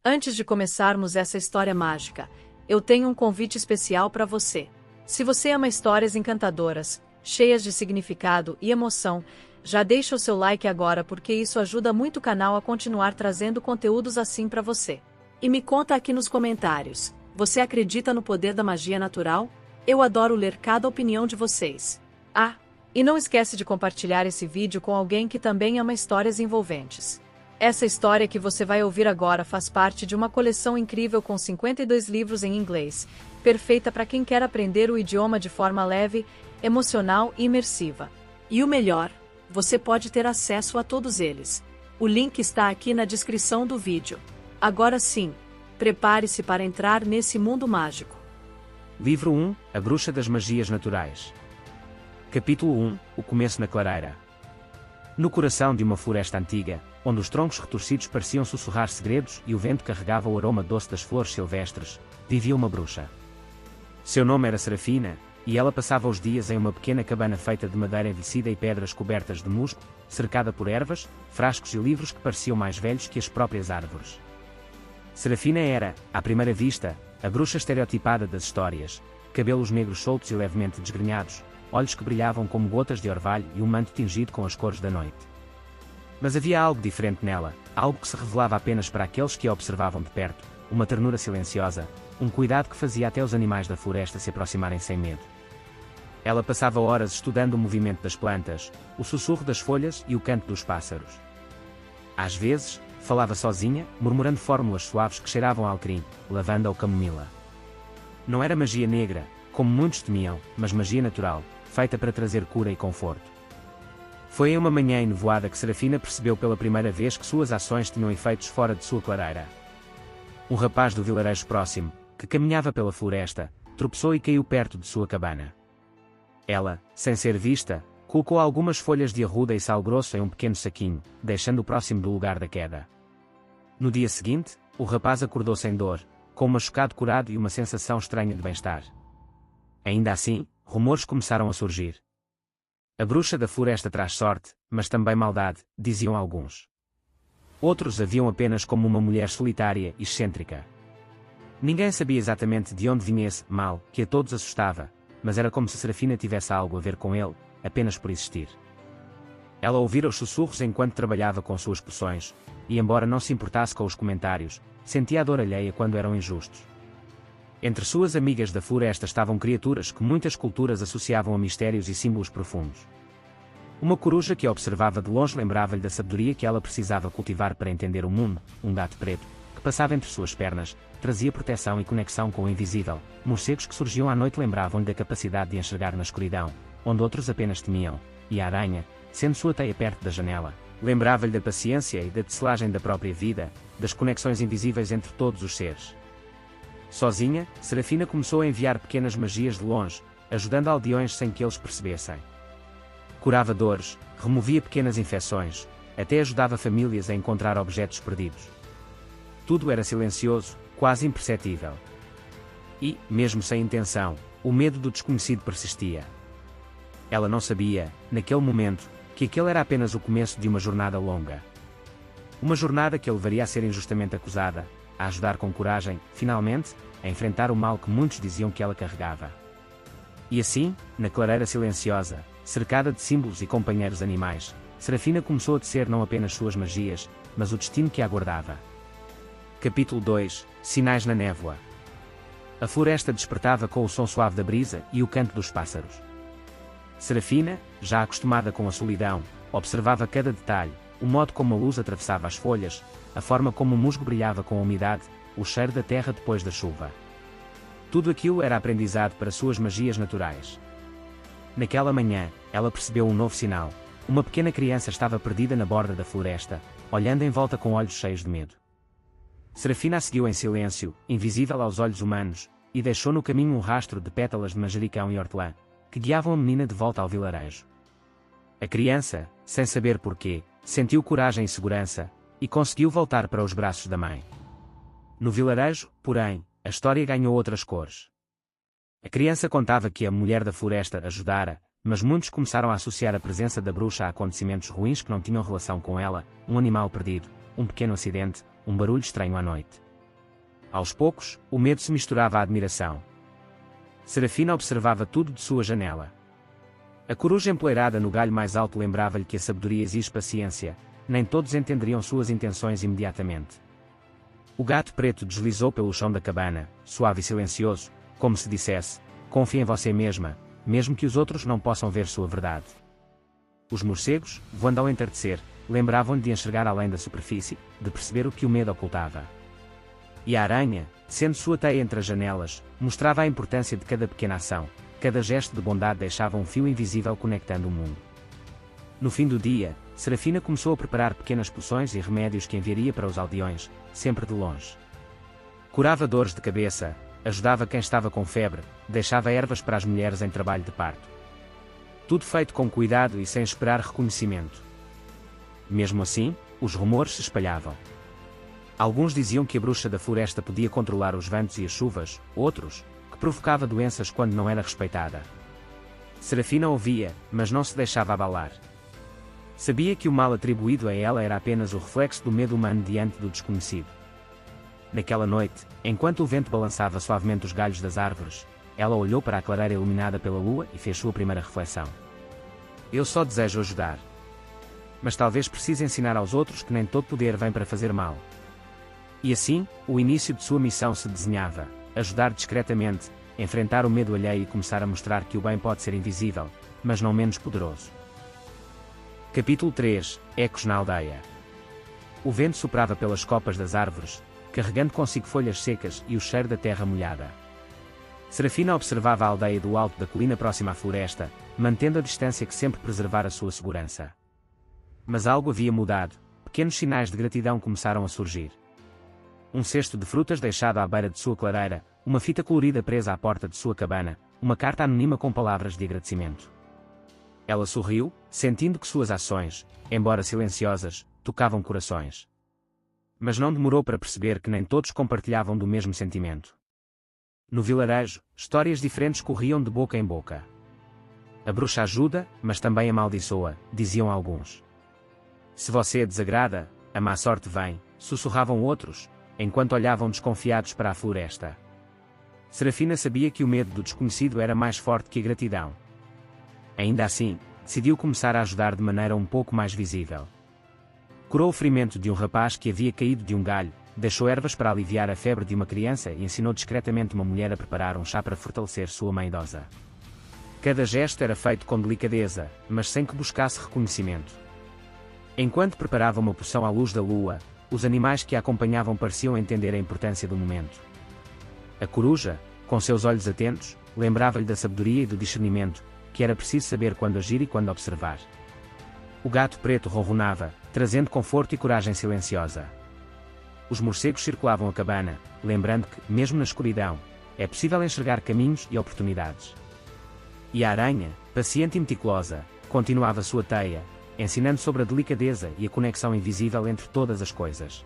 Antes de começarmos essa história mágica, eu tenho um convite especial para você. Se você ama histórias encantadoras, cheias de significado e emoção, já deixa o seu like agora porque isso ajuda muito o canal a continuar trazendo conteúdos assim para você. E me conta aqui nos comentários, você acredita no poder da magia natural? Eu adoro ler cada opinião de vocês. Ah, e não esquece de compartilhar esse vídeo com alguém que também ama histórias envolventes. Essa história que você vai ouvir agora faz parte de uma coleção incrível com 52 livros em inglês, perfeita para quem quer aprender o idioma de forma leve, emocional e imersiva. E o melhor, você pode ter acesso a todos eles. O link está aqui na descrição do vídeo. Agora sim, prepare-se para entrar nesse mundo mágico. Livro 1, A Bruxa das Magias Naturais. Capítulo 1, O Começo na Clareira. No coração de uma floresta antiga, onde os troncos retorcidos pareciam sussurrar segredos e o vento carregava o aroma doce das flores silvestres, vivia uma bruxa. Seu nome era Serafina, e ela passava os dias em uma pequena cabana feita de madeira envelhecida e pedras cobertas de musgo, cercada por ervas, frascos e livros que pareciam mais velhos que as próprias árvores. Serafina era, à primeira vista, a bruxa estereotipada das histórias, cabelos negros soltos e levemente desgrenhados, olhos que brilhavam como gotas de orvalho e um manto tingido com as cores da noite. Mas havia algo diferente nela, algo que se revelava apenas para aqueles que a observavam de perto, uma ternura silenciosa, um cuidado que fazia até os animais da floresta se aproximarem sem medo. Ela passava horas estudando o movimento das plantas, o sussurro das folhas e o canto dos pássaros. Às vezes, falava sozinha, murmurando fórmulas suaves que cheiravam a alecrim, lavanda ou camomila. Não era magia negra, como muitos temiam, mas magia natural, feita para trazer cura e conforto. Foi em uma manhã enevoada que Serafina percebeu pela primeira vez que suas ações tinham efeitos fora de sua clareira. Um rapaz do vilarejo próximo, que caminhava pela floresta, tropeçou e caiu perto de sua cabana. Ela, sem ser vista, colocou algumas folhas de arruda e sal grosso em um pequeno saquinho, deixando-o próximo do lugar da queda. No dia seguinte, o rapaz acordou sem dor, com um machucado curado e uma sensação estranha de bem-estar. Ainda assim, rumores começaram a surgir. A bruxa da floresta traz sorte, mas também maldade, diziam alguns. Outros a viam apenas como uma mulher solitária e excêntrica. Ninguém sabia exatamente de onde vinha esse mal, que a todos assustava, mas era como se Serafina tivesse algo a ver com ele, apenas por existir. Ela ouvira os sussurros enquanto trabalhava com suas poções, e embora não se importasse com os comentários, sentia a dor alheia quando eram injustos. Entre suas amigas da floresta estavam criaturas que muitas culturas associavam a mistérios e símbolos profundos. Uma coruja que a observava de longe lembrava-lhe da sabedoria que ela precisava cultivar para entender o mundo, um gato preto, que passava entre suas pernas, trazia proteção e conexão com o invisível, morcegos que surgiam à noite lembravam-lhe da capacidade de enxergar na escuridão, onde outros apenas temiam, e a aranha, sendo sua teia perto da janela, lembrava-lhe da paciência e da tecelagem da própria vida, das conexões invisíveis entre todos os seres. Sozinha, Serafina começou a enviar pequenas magias de longe, ajudando aldeões sem que eles percebessem. Curava dores, removia pequenas infecções, até ajudava famílias a encontrar objetos perdidos. Tudo era silencioso, quase imperceptível. E, mesmo sem intenção, o medo do desconhecido persistia. Ela não sabia, naquele momento, que aquele era apenas o começo de uma jornada longa. Uma jornada que a levaria a ser injustamente acusada, a ajudar com coragem, finalmente, a enfrentar o mal que muitos diziam que ela carregava. E assim, na clareira silenciosa, cercada de símbolos e companheiros animais, Serafina começou a tecer não apenas suas magias, mas o destino que a aguardava. Capítulo 2, Sinais na Névoa. A floresta despertava com o som suave da brisa e o canto dos pássaros. Serafina, já acostumada com a solidão, observava cada detalhe, o modo como a luz atravessava as folhas, a forma como o musgo brilhava com a umidade, o cheiro da terra depois da chuva. Tudo aquilo era aprendizado para suas magias naturais. Naquela manhã, ela percebeu um novo sinal. Uma pequena criança estava perdida na borda da floresta, olhando em volta com olhos cheios de medo. Serafina a seguiu em silêncio, invisível aos olhos humanos, e deixou no caminho um rastro de pétalas de manjericão e hortelã, que guiavam a menina de volta ao vilarejo. A criança, sem saber porquê, sentiu coragem e segurança, e conseguiu voltar para os braços da mãe. No vilarejo, porém, a história ganhou outras cores. A criança contava que a mulher da floresta ajudara, mas muitos começaram a associar a presença da bruxa a acontecimentos ruins que não tinham relação com ela, um animal perdido, um pequeno acidente, um barulho estranho à noite. Aos poucos, o medo se misturava à admiração. Serafina observava tudo de sua janela. A coruja empoleirada no galho mais alto lembrava-lhe que a sabedoria exige paciência, nem todos entenderiam suas intenções imediatamente. O gato preto deslizou pelo chão da cabana, suave e silencioso, como se dissesse: confie em você mesma, mesmo que os outros não possam ver sua verdade. Os morcegos, voando ao entardecer, lembravam-lhe de enxergar além da superfície, de perceber o que o medo ocultava. E a aranha, sendo sua teia entre as janelas, mostrava a importância de cada pequena ação, cada gesto de bondade deixava um fio invisível conectando o mundo. No fim do dia, Serafina começou a preparar pequenas poções e remédios que enviaria para os aldeões, sempre de longe. Curava dores de cabeça, ajudava quem estava com febre, deixava ervas para as mulheres em trabalho de parto. Tudo feito com cuidado e sem esperar reconhecimento. Mesmo assim, os rumores se espalhavam. Alguns diziam que a bruxa da floresta podia controlar os ventos e as chuvas, outros, que provocava doenças quando não era respeitada. Serafina ouvia, mas não se deixava abalar. Sabia que o mal atribuído a ela era apenas o reflexo do medo humano diante do desconhecido. Naquela noite, enquanto o vento balançava suavemente os galhos das árvores, ela olhou para a clareira iluminada pela lua e fez sua primeira reflexão. Eu só desejo ajudar. Mas talvez precise ensinar aos outros que nem todo poder vem para fazer mal. E assim, o início de sua missão se desenhava: ajudar discretamente, enfrentar o medo alheio e começar a mostrar que o bem pode ser invisível, mas não menos poderoso. Capítulo 3 – Ecos na aldeia. O vento soprava pelas copas das árvores, carregando consigo folhas secas e o cheiro da terra molhada. Serafina observava a aldeia do alto da colina próxima à floresta, mantendo a distância que sempre preservara sua segurança. Mas algo havia mudado, pequenos sinais de gratidão começaram a surgir. Um cesto de frutas deixado à beira de sua clareira, uma fita colorida presa à porta de sua cabana, uma carta anônima com palavras de agradecimento. Ela sorriu, sentindo que suas ações, embora silenciosas, tocavam corações. Mas não demorou para perceber que nem todos compartilhavam do mesmo sentimento. No vilarejo, histórias diferentes corriam de boca em boca. A bruxa ajuda, mas também amaldiçoa, diziam alguns. Se você a desagrada, a má sorte vem, sussurravam outros, enquanto olhavam desconfiados para a floresta. Serafina sabia que o medo do desconhecido era mais forte que a gratidão. Ainda assim, decidiu começar a ajudar de maneira um pouco mais visível. Curou o ferimento de um rapaz que havia caído de um galho, deixou ervas para aliviar a febre de uma criança e ensinou discretamente uma mulher a preparar um chá para fortalecer sua mãe idosa. Cada gesto era feito com delicadeza, mas sem que buscasse reconhecimento. Enquanto preparava uma poção à luz da lua, os animais que a acompanhavam pareciam entender a importância do momento. A coruja, com seus olhos atentos, lembrava-lhe da sabedoria e do discernimento, que era preciso saber quando agir e quando observar. O gato preto ronronava, trazendo conforto e coragem silenciosa. Os morcegos circulavam a cabana, lembrando que, mesmo na escuridão, é possível enxergar caminhos e oportunidades. E a aranha, paciente e meticulosa, continuava sua teia, ensinando sobre a delicadeza e a conexão invisível entre todas as coisas.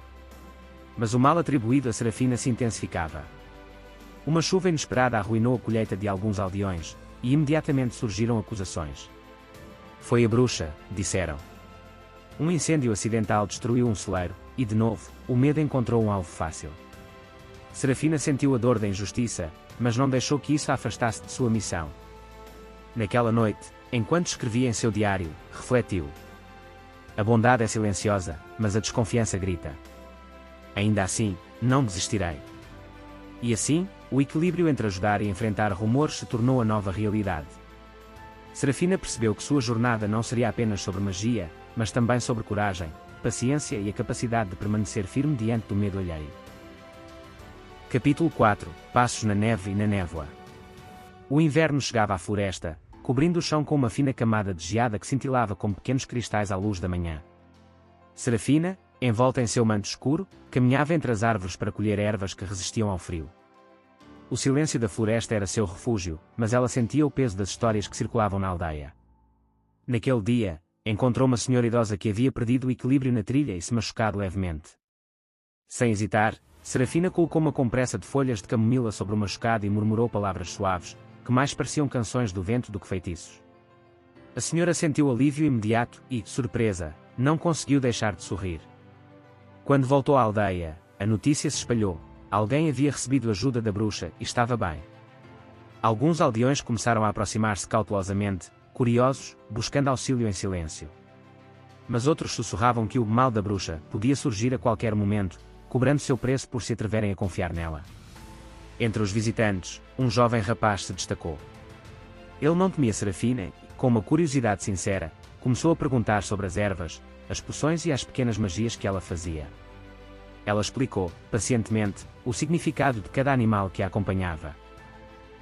Mas o mal atribuído a Serafina se intensificava. Uma chuva inesperada arruinou a colheita de alguns aldeões, e imediatamente surgiram acusações. Foi a bruxa, disseram. Um incêndio acidental destruiu um celeiro, e de novo, o medo encontrou um alvo fácil. Serafina sentiu a dor da injustiça, mas não deixou que isso a afastasse de sua missão. Naquela noite, enquanto escrevia em seu diário, refletiu. A bondade é silenciosa, mas a desconfiança grita. Ainda assim, não desistirei. E assim, o equilíbrio entre ajudar e enfrentar rumores se tornou a nova realidade. Serafina percebeu que sua jornada não seria apenas sobre magia, mas também sobre coragem, paciência e a capacidade de permanecer firme diante do medo alheio. Capítulo 4 – Passos na neve e na névoa. O inverno chegava à floresta, cobrindo o chão com uma fina camada de geada que cintilava como pequenos cristais à luz da manhã. Serafina, envolta em seu manto escuro, caminhava entre as árvores para colher ervas que resistiam ao frio. O silêncio da floresta era seu refúgio, mas ela sentia o peso das histórias que circulavam na aldeia. Naquele dia, encontrou uma senhora idosa que havia perdido o equilíbrio na trilha e se machucado levemente. Sem hesitar, Serafina colocou uma compressa de folhas de camomila sobre o machucado e murmurou palavras suaves, que mais pareciam canções do vento do que feitiços. A senhora sentiu alívio imediato e, surpresa, não conseguiu deixar de sorrir. Quando voltou à aldeia, a notícia se espalhou. alguém havia recebido ajuda da bruxa e estava bem. Alguns aldeões começaram a aproximar-se cautelosamente, curiosos, buscando auxílio em silêncio. Mas outros sussurravam que o mal da bruxa podia surgir a qualquer momento, cobrando seu preço por se atreverem a confiar nela. Entre os visitantes, um jovem rapaz se destacou. Ele não temia Serafina e, com uma curiosidade sincera, começou a perguntar sobre as ervas, as poções e as pequenas magias que ela fazia. Ela explicou, pacientemente, o significado de cada animal que a acompanhava.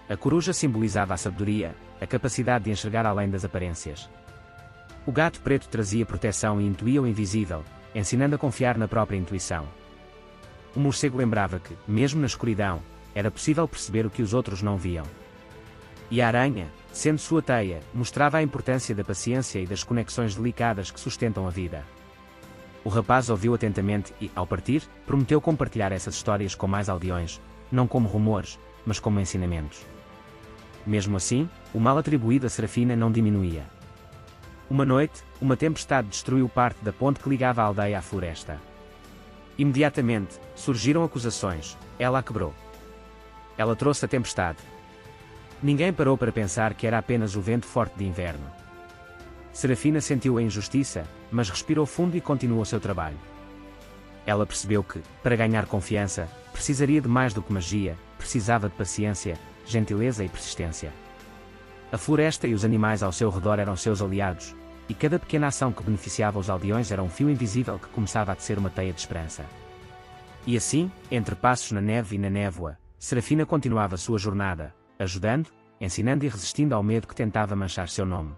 A coruja simbolizava a sabedoria, a capacidade de enxergar além das aparências. O gato preto trazia proteção e intuía o invisível, ensinando a confiar na própria intuição. O morcego lembrava que, mesmo na escuridão, era possível perceber o que os outros não viam. E a aranha, sendo sua teia, mostrava a importância da paciência e das conexões delicadas que sustentam a vida. O rapaz ouviu atentamente e, ao partir, prometeu compartilhar essas histórias com mais aldeões, não como rumores, mas como ensinamentos. Mesmo assim, o mal atribuído a Serafina não diminuía. Uma noite, uma tempestade destruiu parte da ponte que ligava a aldeia à floresta. Imediatamente, surgiram acusações, ela a quebrou. Ela trouxe a tempestade. Ninguém parou para pensar que era apenas o vento forte de inverno. Serafina sentiu a injustiça, mas respirou fundo e continuou seu trabalho. Ela percebeu que, para ganhar confiança, precisaria de mais do que magia, precisava de paciência, gentileza e persistência. A floresta e os animais ao seu redor eram seus aliados, e cada pequena ação que beneficiava os aldeões era um fio invisível que começava a tecer uma teia de esperança. E assim, entre passos na neve e na névoa, Serafina continuava sua jornada, ajudando, ensinando e resistindo ao medo que tentava manchar seu nome.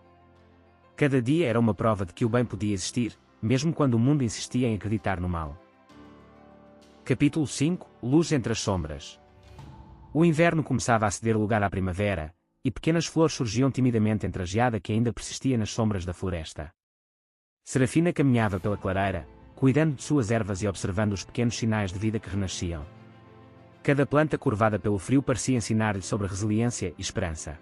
Cada dia era uma prova de que o bem podia existir, mesmo quando o mundo insistia em acreditar no mal. Capítulo 5 – Luz entre as sombras. O inverno começava a ceder lugar à primavera, e pequenas flores surgiam timidamente entre a geada que ainda persistia nas sombras da floresta. Serafina caminhava pela clareira, cuidando de suas ervas e observando os pequenos sinais de vida que renasciam. Cada planta curvada pelo frio parecia ensinar-lhe sobre resiliência e esperança.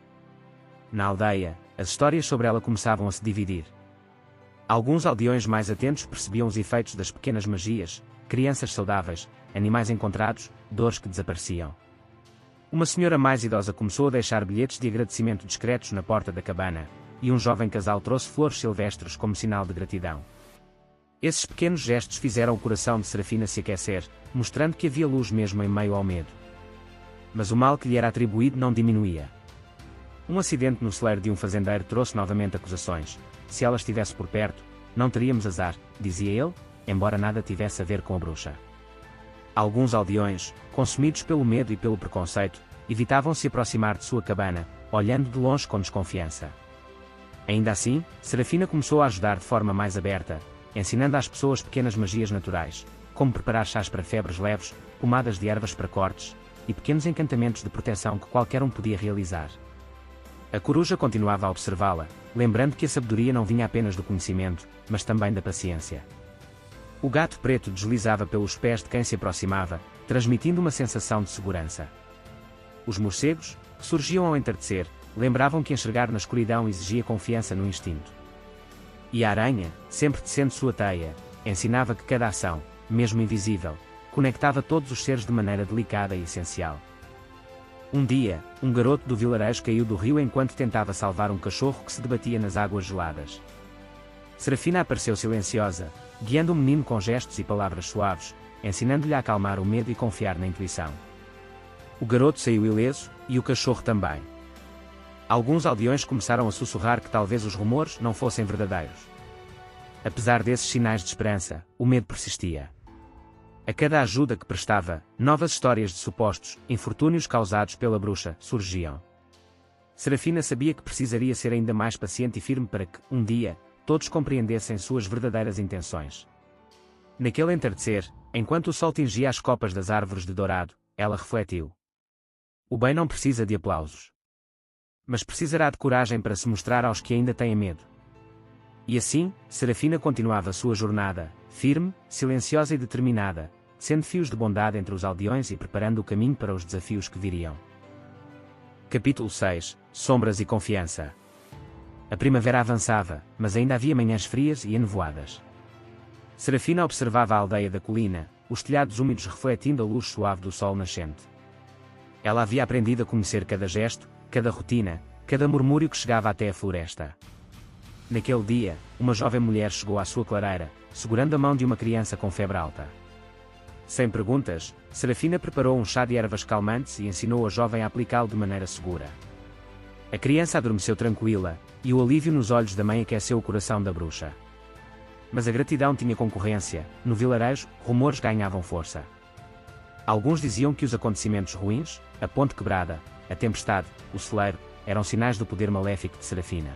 Na aldeia, as histórias sobre ela começavam a se dividir. Alguns aldeões mais atentos percebiam os efeitos das pequenas magias, crianças saudáveis, animais encontrados, dores que desapareciam. Uma senhora mais idosa começou a deixar bilhetes de agradecimento discretos na porta da cabana, e um jovem casal trouxe flores silvestres como sinal de gratidão. Esses pequenos gestos fizeram o coração de Serafina se aquecer, mostrando que havia luz mesmo em meio ao medo. Mas o mal que lhe era atribuído não diminuía. Um acidente no celeiro de um fazendeiro trouxe novamente acusações. Se ela estivesse por perto, não teríamos azar, dizia ele, embora nada tivesse a ver com a bruxa. Alguns aldeões, consumidos pelo medo e pelo preconceito, evitavam se aproximar de sua cabana, olhando de longe com desconfiança. Ainda assim, Serafina começou a ajudar de forma mais aberta, ensinando às pessoas pequenas magias naturais, como preparar chás para febres leves, pomadas de ervas para cortes, e pequenos encantamentos de proteção que qualquer um podia realizar. A coruja continuava a observá-la, lembrando que a sabedoria não vinha apenas do conhecimento, mas também da paciência. O gato preto deslizava pelos pés de quem se aproximava, transmitindo uma sensação de segurança. Os morcegos, que surgiam ao entardecer, lembravam que enxergar na escuridão exigia confiança no instinto. E a aranha, sempre tecendo sua teia, ensinava que cada ação, mesmo invisível, conectava todos os seres de maneira delicada e essencial. Um dia, um garoto do vilarejo caiu do rio enquanto tentava salvar um cachorro que se debatia nas águas geladas. Serafina apareceu silenciosa, guiando o menino com gestos e palavras suaves, ensinando-lhe a acalmar o medo e confiar na intuição. O garoto saiu ileso, e o cachorro também. Alguns aldeões começaram a sussurrar que talvez os rumores não fossem verdadeiros. Apesar desses sinais de esperança, o medo persistia. A cada ajuda que prestava, novas histórias de supostos infortúnios causados pela bruxa surgiam. Serafina sabia que precisaria ser ainda mais paciente e firme para que, um dia, todos compreendessem suas verdadeiras intenções. Naquele entardecer, enquanto o sol tingia as copas das árvores de dourado, ela refletiu. O bem não precisa de aplausos. Mas precisará de coragem para se mostrar aos que ainda têm medo. E assim, Serafina continuava sua jornada, firme, silenciosa e determinada, sendo fios de bondade entre os aldeões e preparando o caminho para os desafios que viriam. Capítulo 6 – Sombras e Confiança. A primavera avançava, mas ainda havia manhãs frias e enevoadas. Serafina observava a aldeia da colina, os telhados úmidos refletindo a luz suave do sol nascente. Ela havia aprendido a conhecer cada gesto, cada rotina, cada murmúrio que chegava até a floresta. Naquele dia, uma jovem mulher chegou à sua clareira, segurando a mão de uma criança com febre alta. Sem perguntas, Serafina preparou um chá de ervas calmantes e ensinou a jovem a aplicá-lo de maneira segura. A criança adormeceu tranquila, e o alívio nos olhos da mãe aqueceu o coração da bruxa. Mas a gratidão tinha concorrência. No vilarejo, rumores ganhavam força. Alguns diziam que os acontecimentos ruins, a ponte quebrada, a tempestade, o celeiro, eram sinais do poder maléfico de Serafina.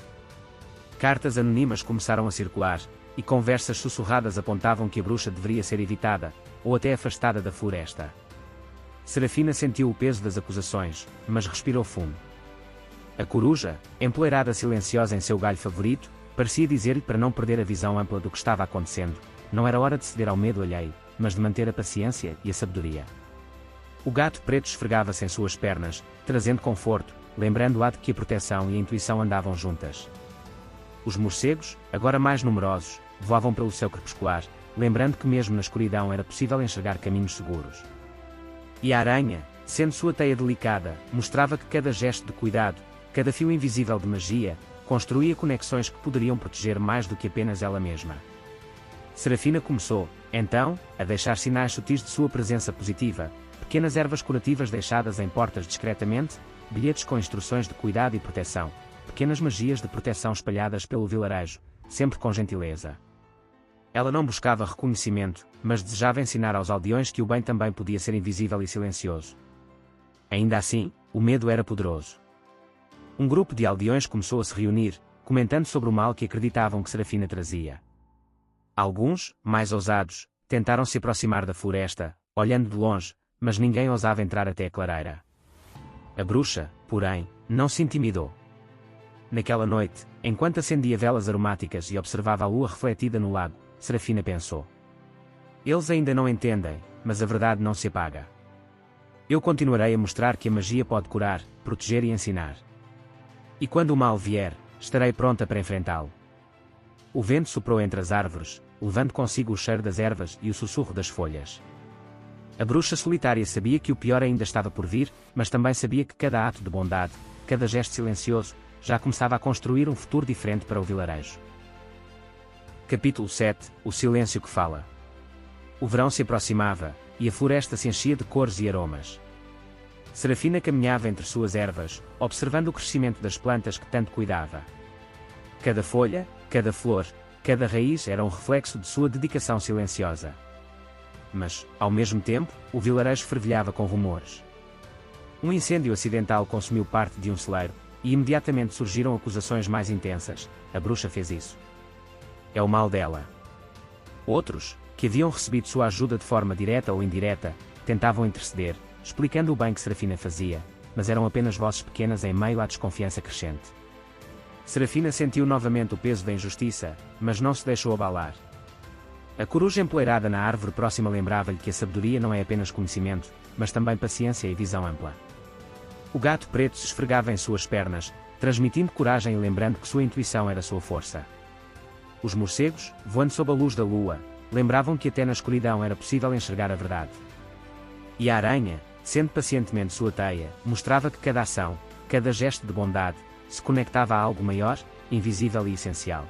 Cartas anônimas começaram a circular, e conversas sussurradas apontavam que a bruxa deveria ser evitada, ou até afastada da floresta. Serafina sentiu o peso das acusações, mas respirou fundo. A coruja, empoleirada silenciosa em seu galho favorito, parecia dizer-lhe para não perder a visão ampla do que estava acontecendo. Não era hora de ceder ao medo alheio, mas de manter a paciência e a sabedoria. O gato preto esfregava-se em suas pernas, trazendo conforto, lembrando-a de que a proteção e a intuição andavam juntas. Os morcegos, agora mais numerosos, voavam pelo céu crepuscular, lembrando que mesmo na escuridão era possível enxergar caminhos seguros. E a aranha, sendo sua teia delicada, mostrava que cada gesto de cuidado, cada fio invisível de magia, construía conexões que poderiam proteger mais do que apenas ela mesma. Serafina começou, então, a deixar sinais sutis de sua presença positiva, pequenas ervas curativas deixadas em portas discretamente, bilhetes com instruções de cuidado e proteção, pequenas magias de proteção espalhadas pelo vilarejo, sempre com gentileza. Ela não buscava reconhecimento, mas desejava ensinar aos aldeões que o bem também podia ser invisível e silencioso. Ainda assim, o medo era poderoso. Um grupo de aldeões começou a se reunir, comentando sobre o mal que acreditavam que Serafina trazia. Alguns, mais ousados, tentaram se aproximar da floresta, olhando de longe, mas ninguém ousava entrar até a clareira. A bruxa, porém, não se intimidou. Naquela noite, enquanto acendia velas aromáticas e observava a lua refletida no lago, Serafina pensou: eles ainda não entendem, mas a verdade não se apaga. Eu continuarei a mostrar que a magia pode curar, proteger e ensinar. E quando o mal vier, estarei pronta para enfrentá-lo. O vento soprou entre as árvores, levando consigo o cheiro das ervas e o sussurro das folhas. A bruxa solitária sabia que o pior ainda estava por vir, mas também sabia que cada ato de bondade, cada gesto silencioso, já começava a construir um futuro diferente para o vilarejo. Capítulo 7 – O silêncio que fala. O verão se aproximava, e a floresta se enchia de cores e aromas. Serafina caminhava entre suas ervas, observando o crescimento das plantas que tanto cuidava. Cada folha, cada flor, cada raiz era um reflexo de sua dedicação silenciosa. Mas, ao mesmo tempo, o vilarejo fervilhava com rumores. Um incêndio acidental consumiu parte de um celeiro, e imediatamente surgiram acusações mais intensas: a bruxa fez isso. É o mal dela. Outros, que haviam recebido sua ajuda de forma direta ou indireta, tentavam interceder, explicando o bem que Serafina fazia, mas eram apenas vozes pequenas em meio à desconfiança crescente. Serafina sentiu novamente o peso da injustiça, mas não se deixou abalar. A coruja empoleirada na árvore próxima lembrava-lhe que a sabedoria não é apenas conhecimento, mas também paciência e visão ampla. O gato preto se esfregava em suas pernas, transmitindo coragem e lembrando que sua intuição era sua força. Os morcegos, voando sob a luz da lua, lembravam que até na escuridão era possível enxergar a verdade. E a aranha, sendo pacientemente sua teia, mostrava que cada ação, cada gesto de bondade, se conectava a algo maior, invisível e essencial.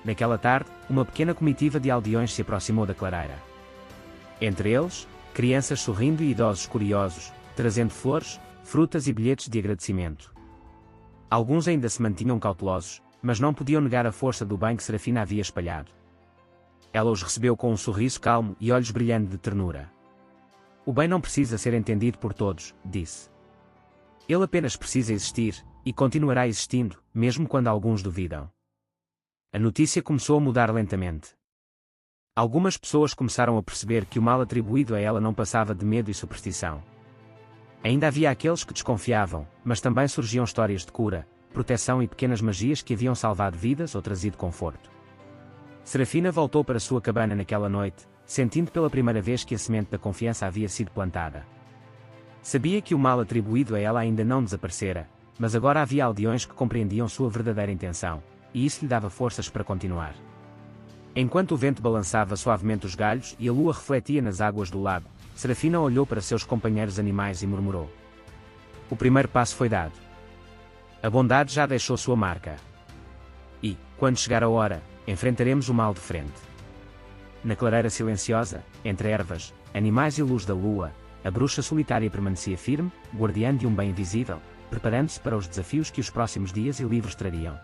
Naquela tarde, uma pequena comitiva de aldeões se aproximou da clareira. Entre eles, crianças sorrindo e idosos curiosos, trazendo flores, frutas e bilhetes de agradecimento. Alguns ainda se mantinham cautelosos, mas não podiam negar a força do bem que Serafina havia espalhado. Ela os recebeu com um sorriso calmo e olhos brilhando de ternura. O bem não precisa ser entendido por todos, disse. Ele apenas precisa existir, e continuará existindo, mesmo quando alguns duvidam. A notícia começou a mudar lentamente. Algumas pessoas começaram a perceber que o mal atribuído a ela não passava de medo e superstição. Ainda havia aqueles que desconfiavam, mas também surgiam histórias de cura, proteção e pequenas magias que haviam salvado vidas ou trazido conforto. Serafina voltou para sua cabana naquela noite, sentindo pela primeira vez que a semente da confiança havia sido plantada. Sabia que o mal atribuído a ela ainda não desaparecera, mas agora havia aldeões que compreendiam sua verdadeira intenção, e isso lhe dava forças para continuar. Enquanto o vento balançava suavemente os galhos e a lua refletia nas águas do lago, Serafina olhou para seus companheiros animais e murmurou: o primeiro passo foi dado. A bondade já deixou sua marca. E, quando chegar a hora, enfrentaremos o mal de frente. Na clareira silenciosa, entre ervas, animais e luz da lua, a bruxa solitária permanecia firme, guardiã de um bem invisível, preparando-se para os desafios que os próximos dias e livros trariam.